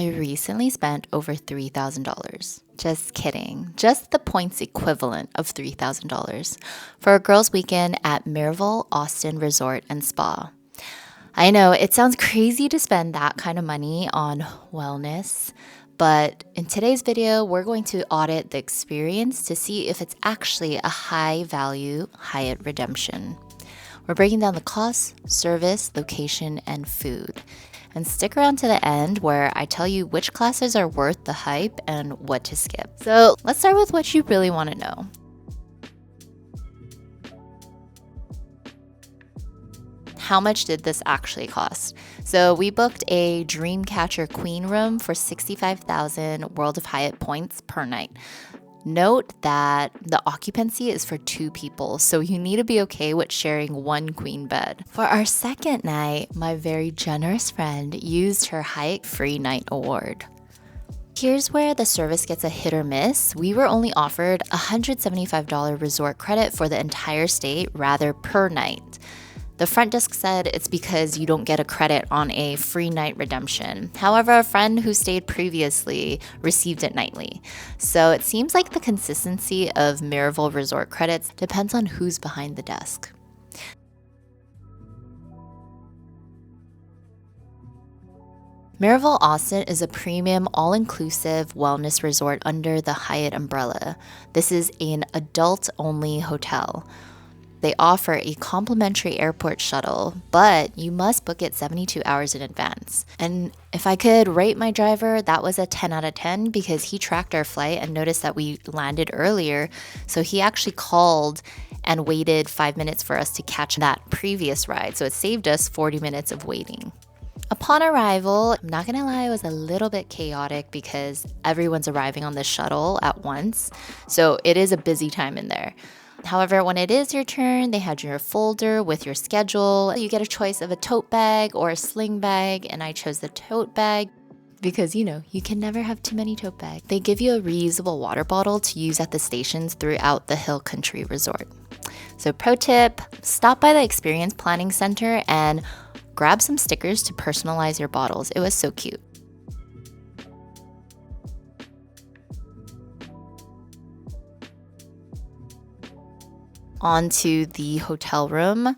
I recently spent over $3,000. Just kidding. Just the points equivalent of $3,000 for a girls' weekend at Miraval Austin Resort and Spa. I know it sounds crazy to spend that kind of money on wellness, but in today's video, we're going to audit the experience to see if it's actually a high-value Hyatt redemption. We're breaking down the cost, service, location, and food. And stick around to the end where I tell you which classes are worth the hype and what to skip. So let's start with what you really want to know. How much did this actually cost? So we booked a Dreamcatcher Queen room for 65,000 World of Hyatt points per night. Note that the occupancy is for 2 people, so you need to be okay with sharing one queen bed. For our second night, my very generous friend used her Hyatt Free Night Award. Here's where the service gets a hit or miss. We were only offered a $175 resort credit for the entire stay rather per night. The front desk said it's because you don't get a credit on a free night redemption. However, a friend who stayed previously received it nightly. So it seems like the consistency of Miraval resort credits depends on who's behind the desk. Miraval Austin is a premium all-inclusive wellness resort under the Hyatt umbrella. This is an adult-only hotel. They offer a complimentary airport shuttle, but you must book it 72 hours in advance. And if I could rate my driver, that was a 10 out of 10 because he tracked our flight and noticed that we landed earlier. So he actually called and waited 5 minutes for us to catch that previous ride. So it saved us 40 minutes of waiting. Upon arrival, I'm not gonna lie, it was a little bit chaotic because everyone's arriving on the shuttle at once. So it is a busy time in there. However, when it is your turn, they had your folder with your schedule. You get a choice of a tote bag or a sling bag, and I chose the tote bag because, you can never have too many tote bags. They give you a reusable water bottle to use at the stations throughout the Hill Country Resort. So pro tip, stop by the Experience Planning Center and grab some stickers to personalize your bottles. It was so cute. Onto the hotel room.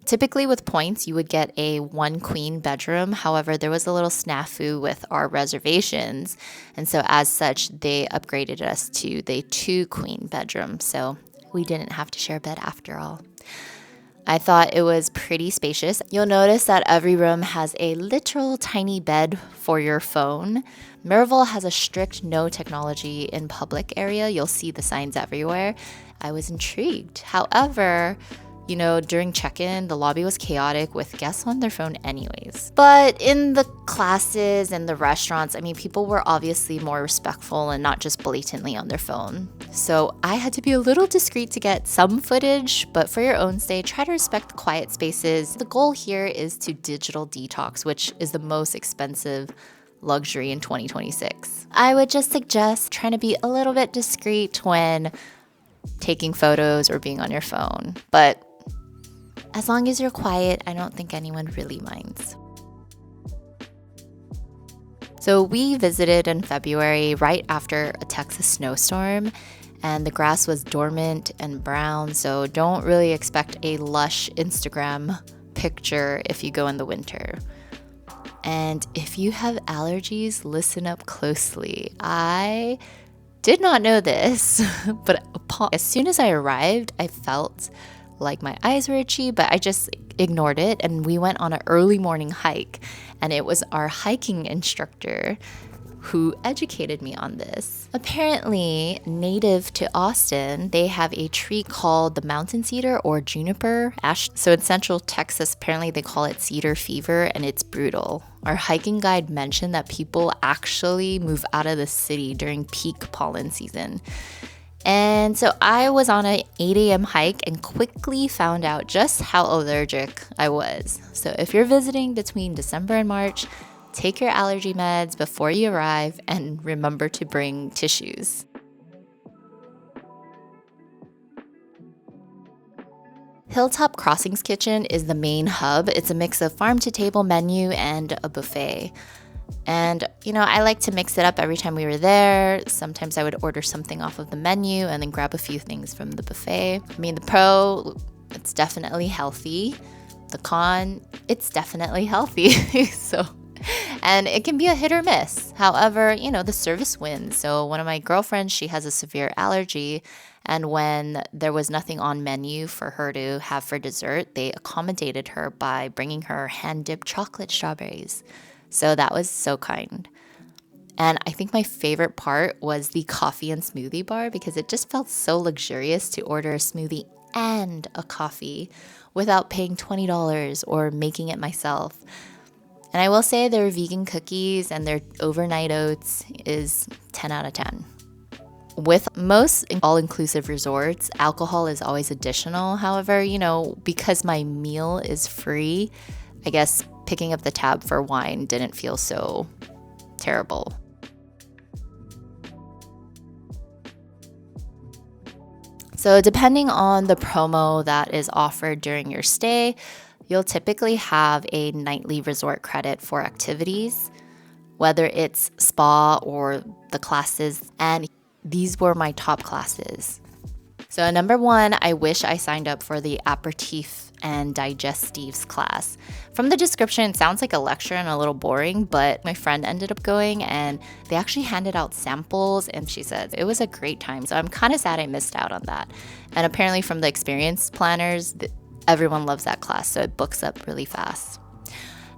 Typically with points, you would get a 1 queen bedroom. However, there was a little snafu with our reservations. And so as such, they upgraded us to the 2 queen bedroom. So we didn't have to share a bed after all. I thought it was pretty spacious. You'll notice that every room has a literal tiny bed for your phone. Miraval has a strict no technology in public area. You'll see the signs everywhere. I was intrigued. However, during check-in, the lobby was chaotic with guests on their phone anyways. But in the classes and the restaurants, people were obviously more respectful and not just blatantly on their phone. So I had to be a little discreet to get some footage, but for your own stay, try to respect quiet spaces. The goal here is to digital detox, which is the most expensive luxury in 2026. I would just suggest trying to be a little bit discreet when taking photos or being on your phone. But as long as you're quiet, I don't think anyone really minds. So we visited in February right after a Texas snowstorm, and the grass was dormant and brown, so don't really expect a lush Instagram picture if you go in the winter. And if you have allergies, listen up closely. I did not know this, but as soon as I arrived, I felt like my eyes were itchy, but I just ignored it, and we went on an early morning hike, and it was our hiking instructor who educated me on this. Apparently, native to Austin, they have a tree called the mountain cedar or juniper ash. So in central Texas, apparently they call it cedar fever, and it's brutal. Our hiking guide mentioned that people actually move out of the city during peak pollen season. And so I was on an 8 a.m. hike and quickly found out just how allergic I was. So if you're visiting between December and March, take your allergy meds before you arrive and remember to bring tissues. Hilltop Crossings Kitchen is the main hub. It's a mix of farm-to-table menu and a buffet. And, I like to mix it up every time we were there. Sometimes I would order something off of the menu and then grab a few things from the buffet. I mean, the pro, it's definitely healthy. The con, it's definitely healthy. And it can be a hit or miss. However, the service wins. So one of my girlfriends, she has a severe allergy. And when there was nothing on menu for her to have for dessert, they accommodated her by bringing her hand-dipped chocolate strawberries. So that was so kind. And I think my favorite part was the coffee and smoothie bar because it just felt so luxurious to order a smoothie and a coffee without paying $20 or making it myself. And I will say their vegan cookies and their overnight oats is 10 out of 10. With most all-inclusive resorts, alcohol is always additional. However, because my meal is free, I guess picking up the tab for wine didn't feel so terrible. So depending on the promo that is offered during your stay, you'll typically have a nightly resort credit for activities, whether it's spa or the classes. And these were my top classes. So number one, I wish I signed up for the aperitif and digestives class. From the description, it sounds like a lecture and a little boring, but my friend ended up going and they actually handed out samples and she said it was a great time. So I'm kind of sad I missed out on that. And apparently from the experience planners, everyone loves that class, so it books up really fast.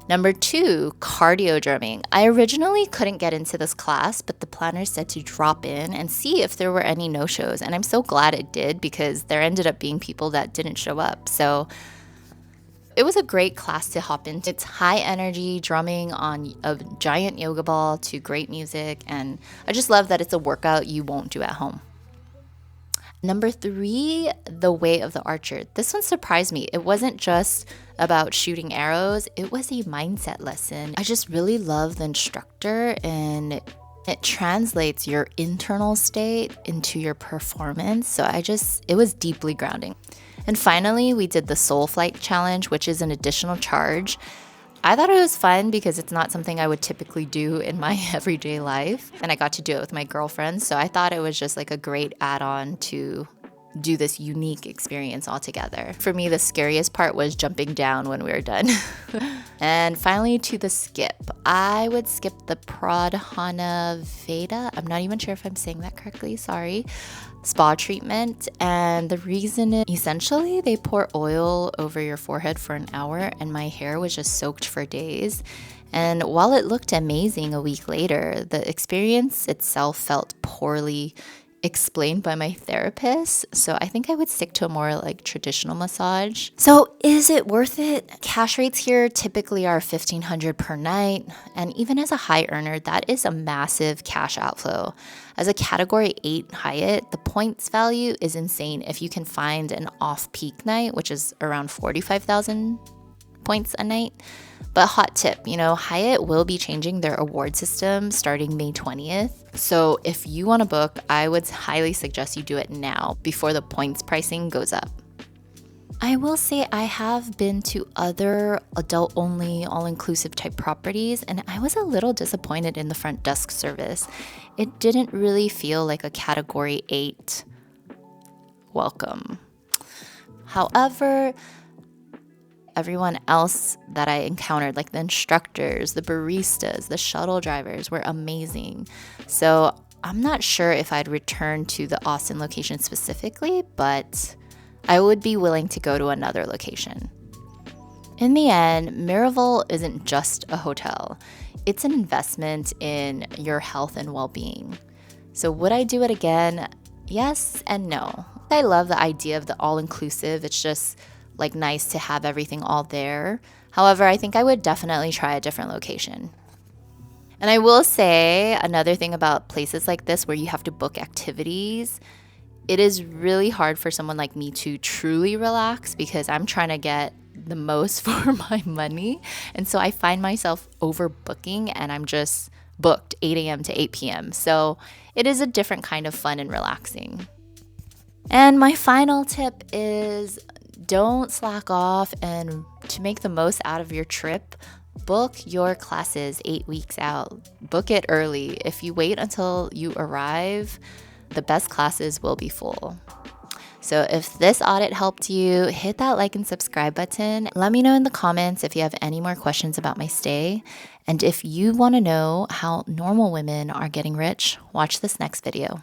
Number two, cardio drumming. I originally couldn't get into this class, but the planner said to drop in and see if there were any no-shows. And I'm so glad it did because there ended up being people that didn't show up. So it was a great class to hop into. It's high energy drumming on a giant yoga ball to great music. And I just love that it's a workout you won't do at home. Number three, the way of the archer. This one surprised me. It wasn't just about shooting arrows. It was a mindset lesson. I just really love the instructor and it translates your internal state into your performance. So it was deeply grounding. And finally, we did the Soul Flight Challenge, which is an additional charge. I thought it was fun because it's not something I would typically do in my everyday life. And I got to do it with my girlfriend. So I thought it was just like a great add-on to do this unique experience altogether. For me, the scariest part was jumping down when we were done. And finally, to the skip. I would skip the Pradhana Veda. I'm not even sure if I'm saying that correctly. Sorry. Spa treatment. And the reason is essentially they pour oil over your forehead for an hour and my hair was just soaked for days. And while it looked amazing a week later, the experience itself felt poorly explained by my therapist. So I think I would stick to a more like traditional massage. So is it worth it? Cash rates here typically are $1,500 per night. And even as a high earner, that is a massive cash outflow. As a category 8 Hyatt, the points value is insane if you can find an off-peak night, which is around 45,000 points a night. But hot tip, Hyatt will be changing their award system starting May 20th. So if you want to book, I would highly suggest you do it now before the points pricing goes up. I will say I have been to other adult-only, all-inclusive type properties, and I was a little disappointed in the front desk service. It didn't really feel like a Category 8 welcome. However, everyone else that I encountered, like the instructors, the baristas, the shuttle drivers, were amazing. So I'm not sure if I'd return to the Austin location specifically, but I would be willing to go to another location. In the end, Miraval isn't just a hotel. It's an investment in your health and well-being. So would I do it again? Yes and no. I love the idea of the all-inclusive. It's just like nice to have everything all there. However, I think I would definitely try a different location. And I will say another thing about places like this where you have to book activities, it is really hard for someone like me to truly relax because I'm trying to get the most for my money. And so I find myself overbooking and I'm just booked 8 a.m. to 8 p.m. So it is a different kind of fun and relaxing. And my final tip is don't slack off, and to make the most out of your trip, Book your classes 8 weeks out. Book it early. If you wait until you arrive, the best classes will be full. So if this audit helped you, hit that like and subscribe button. Let me know in the comments if you have any more questions about my stay. And if you want to know how normal women are getting rich, watch this next video.